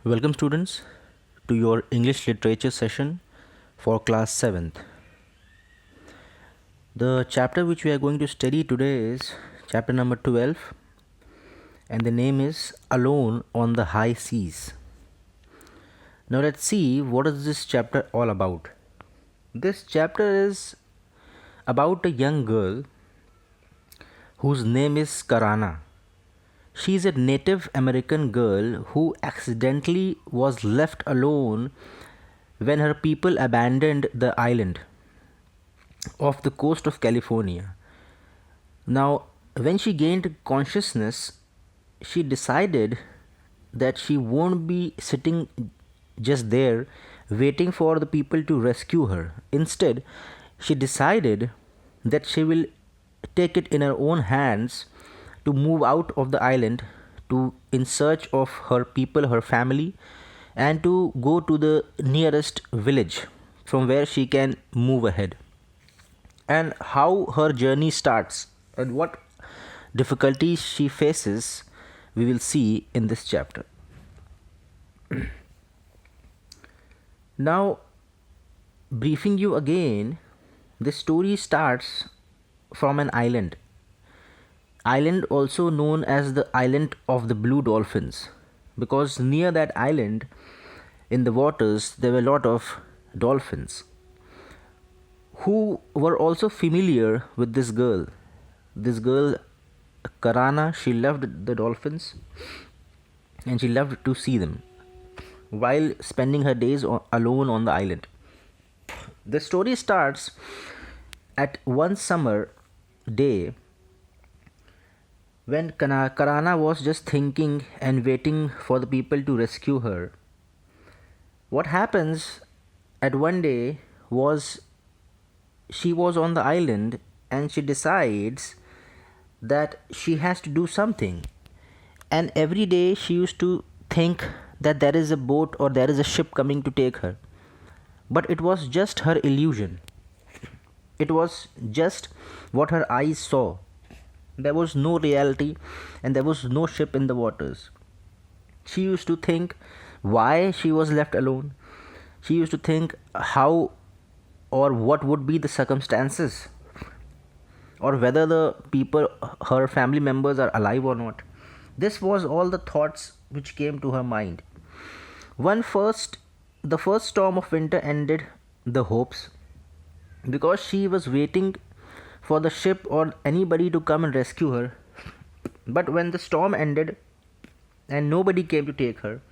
Welcome students to your English literature session for class 7th. The chapter which we are going to study today is chapter number 12 and the name is Alone on the High Seas. Now let's see what is this chapter all about. This chapter is about a young girl whose name is Karana. She is a Native American girl who accidentally was left alone when her people abandoned the island off the coast of California. Now, when she gained consciousness, she decided that she won't be sitting just there waiting for the people to rescue her. Instead, she decided that she will take it in her own hands to move out of the island to in search of her people, her family, and to go to the nearest village from where she can move ahead. And how her journey starts and what difficulties she faces, we will see in this chapter. Now, briefing you again, the story starts from an island also known as the island of the blue dolphins, because near that island in the waters there were a lot of dolphins who were also familiar with this girl. This girl, Karana, she loved the dolphins and she loved to see them while spending her days alone on the island. The story starts at one summer day when Karana was just thinking and waiting for the people to rescue her. What happens at one day was she was on the island and she decides that she has to do something. And every day she used to think that there is a boat or there is a ship coming to take her. But it was just her illusion. It was just what her eyes saw. There was no reality and there was no ship in the waters. She used to think why she was left alone. She used to think how or what would be the circumstances, or whether the people, her family members, are alive or not. This was all the thoughts which came to her mind. The first storm of winter ended the hopes, because she was waiting for the ship or anybody to come and rescue her. But when the storm ended and nobody came to take her,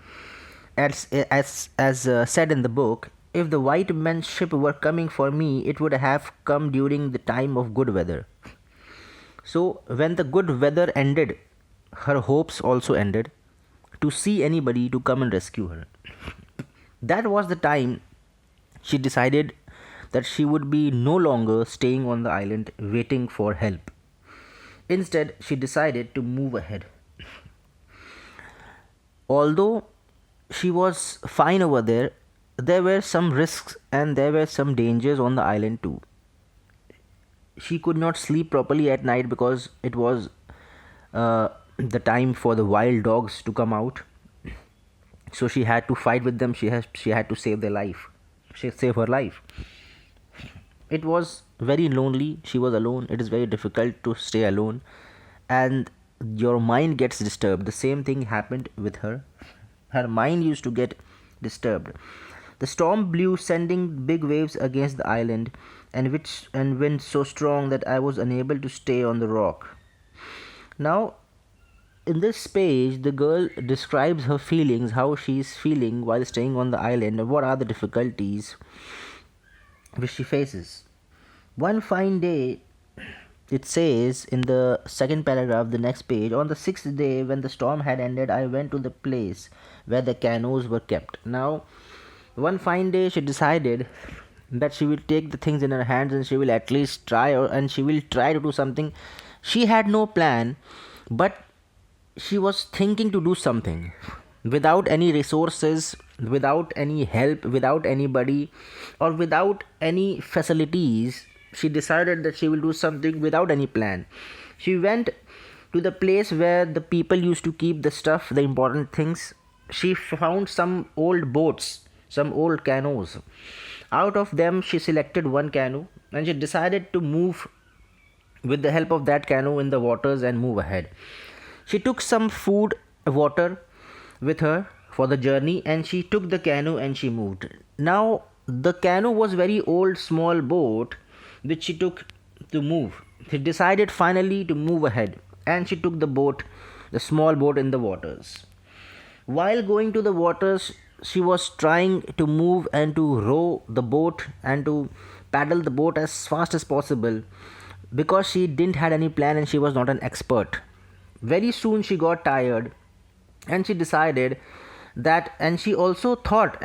as said in the book, if the white men's ship were coming for me, it would have come during the time of good weather. So when the good weather ended, her hopes also ended to see anybody to come and rescue her. That was the time she decided that she would be no longer staying on the island waiting for help. Instead, she decided to move ahead. Although she was fine over there, there were some risks and there were some dangers on the island too. She could not sleep properly at night because it was the time for the wild dogs to come out. So she had to fight with them. She had to save their life. Save her life. It was very lonely. She was alone. It is very difficult to stay alone, and your mind gets disturbed. The same thing happened with her. Her mind used to get disturbed. The storm blew, sending big waves against the island, and wind so strong that I was unable to stay on the rock. Now, in this page, the girl describes her feelings, how she is feeling while staying on the island, and what are the difficulties which she faces. One fine day, it says in the second paragraph, the next page, on the sixth day, when the storm had ended, I went to the place where the canoes were kept. Now, one fine day, she decided that she will take the things in her hands and she will at least try, and she will try to do something. She had no plan, but she was thinking to do something without any resources, without any help, without anybody, or without any facilities. She decided that she will do something without any plan. She went to the place where the people used to keep the stuff, the important things, she found some old boats, some old canoes. Out of them, she selected one canoe and she decided to move with the help of that canoe in the waters and move ahead. She took some food, water with her for the journey, and she took the canoe and she moved. Now, the canoe was very old, small boat which she took to move. She decided finally to move ahead and she took the boat, the small boat in the waters. While going to the waters, she was trying to move and to row the boat and to paddle the boat as fast as possible because she didn't had any plan and she was not an expert. Very soon she got tired and she decided that, and she also thought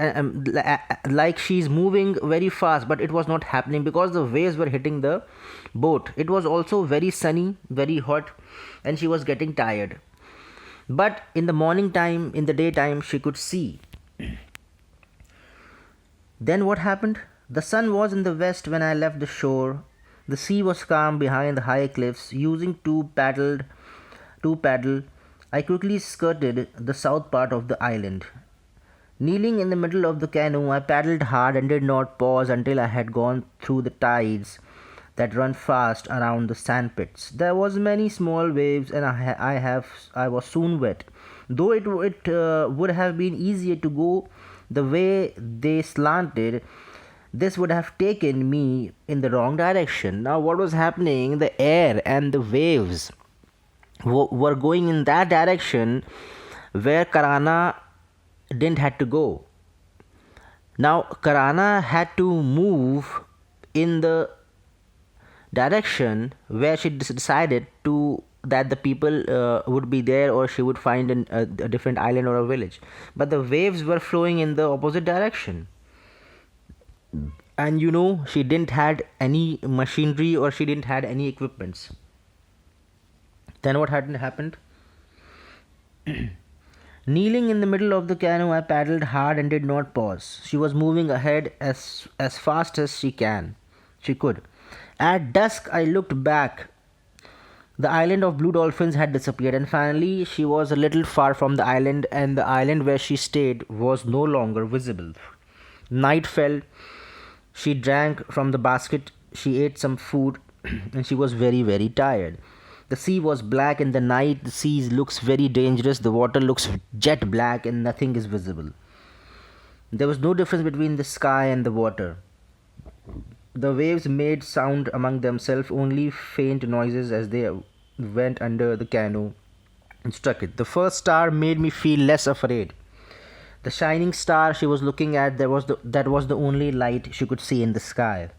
like she's moving very fast, but it was not happening because the waves were hitting the boat. It was also very sunny, very hot, and she was getting tired. But in the morning time, in the daytime, she could see. Then what happened? The sun was in the west when I left the shore. The sea was calm behind the high cliffs. Using two paddle, I quickly skirted the south part of the island. Kneeling in the middle of the canoe, I paddled hard and did not pause until I had gone through the tides that run fast around the sandpits. There was many small waves, and I was soon wet. Though it would have been easier to go the way they slanted, this would have taken me in the wrong direction. Now, what was happening? The air and the waves were going in that direction where Karana didn't had to go. Now Karana had to move in the direction where she decided to that the people would be there, or she would find a different island or a village. But the waves were flowing in the opposite direction, and she didn't had any machinery or she didn't had any equipments. Then what happened? Kneeling in the middle of the canoe, I paddled hard and did not pause. She was moving ahead as fast as she could. At dusk, I looked back. The island of blue dolphins had disappeared, and finally, she was a little far from the island, and the island where she stayed was no longer visible. Night fell. She drank from the basket. She ate some food, and she was very, very tired. The sea was black in the night. The sea looks very dangerous. The water looks jet black and nothing is visible. There was no difference between the sky and the water. The waves made sound among themselves, only faint noises as they went under the canoe and struck it. The first star made me feel less afraid. The shining star she was looking at, that was the only light she could see in the sky.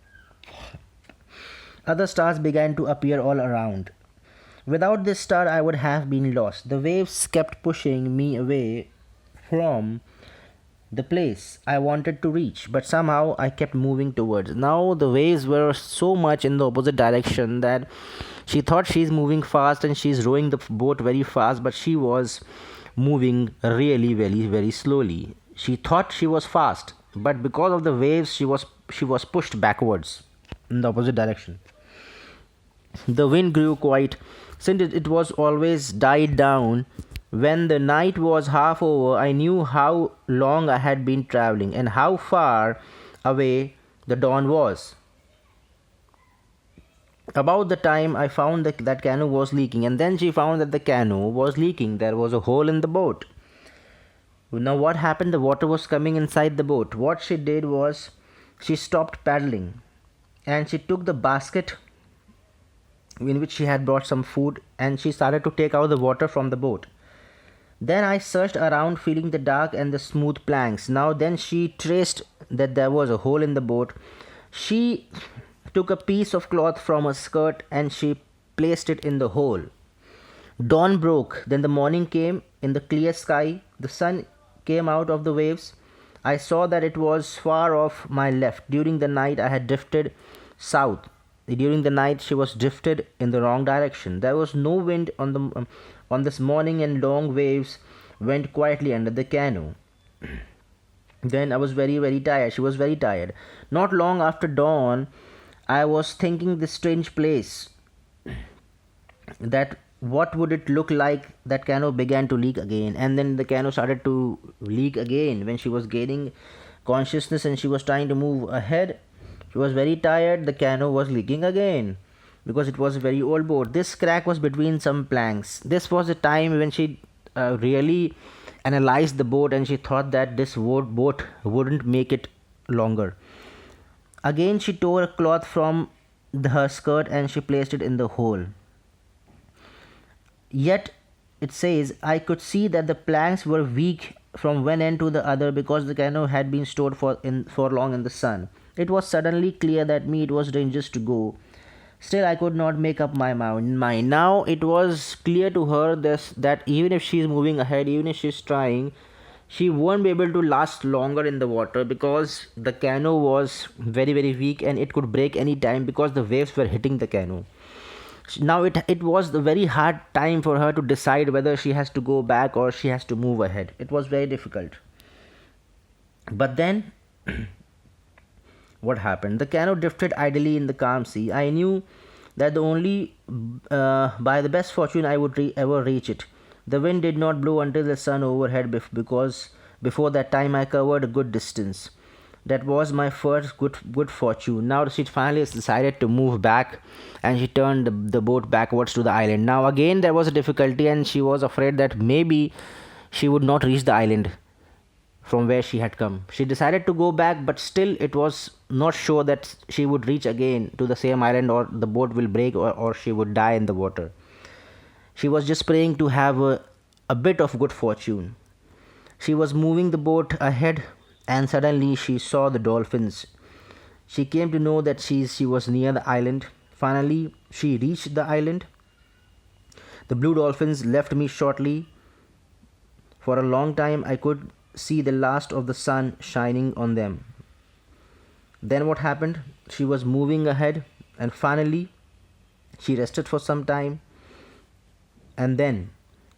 Other stars began to appear all around. Without this star, I would have been lost. The waves kept pushing me away from the place I wanted to reach, but somehow I kept moving towards. Now the waves were so much in the opposite direction that she thought she's moving fast and she's rowing the boat very fast, but she was moving really very very slowly. She thought she was fast, but because of the waves she was pushed backwards in the opposite direction. The wind grew quiet, since it was always died down. When the night was half over, I knew how long I had been traveling and how far away the dawn was. About the time I found that canoe was leaking, and then she found that the canoe was leaking. There was a hole in the boat. Now, what happened? The water was coming inside the boat. What she did was she stopped paddling and she took the basket in which she had brought some food and she started to take out the water from the boat. Then I searched around, feeling the dark and the smooth planks. Now then she traced that there was a hole in the boat. She took a piece of cloth from her skirt and she placed it in the hole. Dawn broke, then the morning came. In the clear sky, the sun came out of the waves. I saw that it was far off my left. During the night I had drifted south. During the night she was drifted in the wrong direction. There was no wind on this morning, and long waves went quietly under the canoe. Then I was very very tired. She was very tired. Not long after dawn, I was thinking this strange place that what would it look like that canoe began to leak again, and then the canoe started to leak again when she was gaining consciousness and she was trying to move ahead. She was very tired. The canoe was leaking again because it was a very old boat. This crack was between some planks. This was the time when she really analyzed the boat, and she thought that this boat wouldn't make it longer. Again she tore a cloth from her skirt and she placed it in the hole. Yet it says, I could see that the planks were weak from one end to the other because the canoe had been stored for long in the sun. It was suddenly clear that it was dangerous to go. Still, I could not make up my mind. Now it was clear to her that even if she is moving ahead, even if she is trying, she won't be able to last longer in the water because the canoe was very, very weak and it could break any time because the waves were hitting the canoe. Now it was a very hard time for her to decide whether she has to go back or she has to move ahead. It was very difficult. But then what happened? The canoe drifted idly in the calm sea. I knew that only by the best fortune I would ever reach it. The wind did not blow until the sun overhead because before that time I covered a good distance. That was my first good fortune. Now she finally decided to move back, and she turned the boat backwards to the island. Now again there was a difficulty, and she was afraid that maybe she would not reach the island from where she had come. She decided to go back, but still it was not sure that she would reach again to the same island, or the boat will break, or she would die in the water. She was just praying to have a bit of good fortune. She was moving the boat ahead, and suddenly she saw the dolphins. She came to know that she was near the island. Finally, she reached the island. The blue dolphins left me shortly. For a long time, I could see the last of the sun shining on them. Then what happened? She was moving ahead, and finally, she rested for some time. And then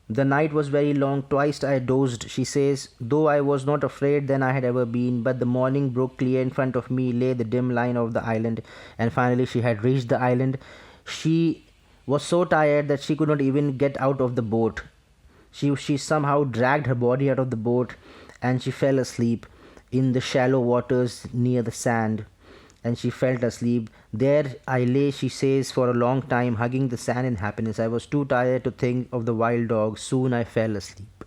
the night was very long. Twice I dozed, she says, though I was not afraid than I had ever been. But the morning broke clear. In front of me lay the dim line of the island, and finally she had reached the island. She was so tired that she could not even get out of the boat. She somehow dragged her body out of the boat, and she fell asleep in the shallow waters near the sand. And she fell asleep. There I lay, she says, for a long time, hugging the sand in happiness. I was too tired to think of the wild dog. Soon I fell asleep.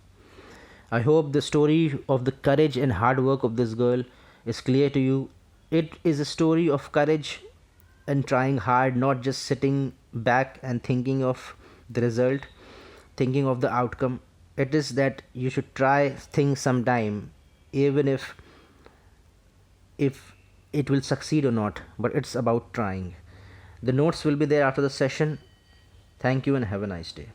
I hope the story of the courage and hard work of this girl is clear to you. It is a story of courage and trying hard, not just sitting back and thinking of the result, thinking of the outcome. It is that you should try things sometime, even if it will succeed or not, but it's about trying. The notes will be there after the session. Thank you and have a nice day.